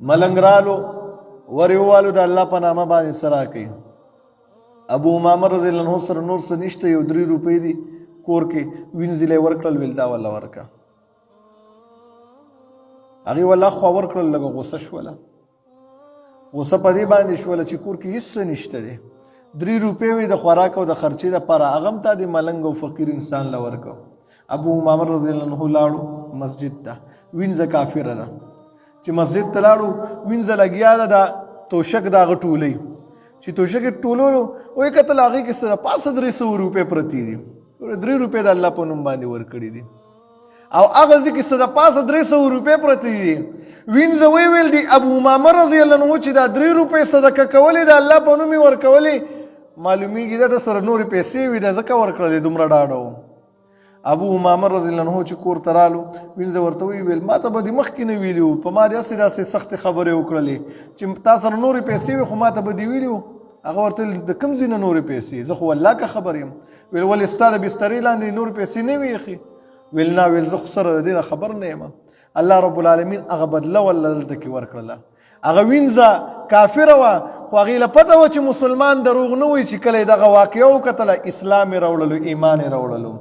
ملنګ رالو ورېووالو د الله په نامه باندې څه راکوي. ابو امامه رضی الله عنه سره نور څه نشته، یو 3 روپۍ دي کور کې وینځلې ورکړل، ویل دا وله ورکه. هغې وله خوا ورکړل، لږه غوسه شوله. غوسه په دې باندې شوله چې کور کې هېڅ څه نشته دی، 3 روپۍ وې د خوراک او د خرچې دپاره، هغه هم تا د ملنګ او فقیر انسان له ورکړو. ابو امامه رضی الله عنه لاړو مسجد ته، وینځه کافره ده. چې مسجد ته لاړو وینځه لګیا ده، دا توشک د هغه ټولۍ چې توشک یې ټولولو ویې کتل هغې کې څه ده، پاسه 300 روپۍ پرتې دي. 3 روپۍ د الله په نوم باندې ورکړي دي، او هغه ځای کې څه ده، پاسه 300 روپۍ پرتې دي. وینځه ویې ویل دي ابو امامه رضی الله عنه چې دا 3 روپۍ صدقه کولې د الله په نوم یې ورکولې، معلومیږي ده سره نورې پیسې وي، ده ځکه ورکړلې، دومره ډاډه و. ابو امامه رضی الله عنه چې کور ته رالو وینځه ورته ویل ما ته به دې مخکې نه ویلي وو، په ما داسې داسې سختې خبرې وکړلې چې تا سره نورې پیسې وي، خو ما ته به دې ویلي وو. هغه ورته ویل د کوم ځای نه نورې پیسې، زه خو الله که خبر یم. ویل ولې ستا د بسترې لاندې نورې پیسې نه وي ایښې؟ ویل نه، ویل زه خو سره د دې نه خبر نه یم. الله رب العالمین هغه بدله وله دلته کې ورکړله. هغه وینځه کافره وه، خو هغې له پته وه چې مسلمان دروغ نه وایي، چې کله یې دغه واقعه وکتله اسلام یې راوړلو، ایمان یې راوړلو.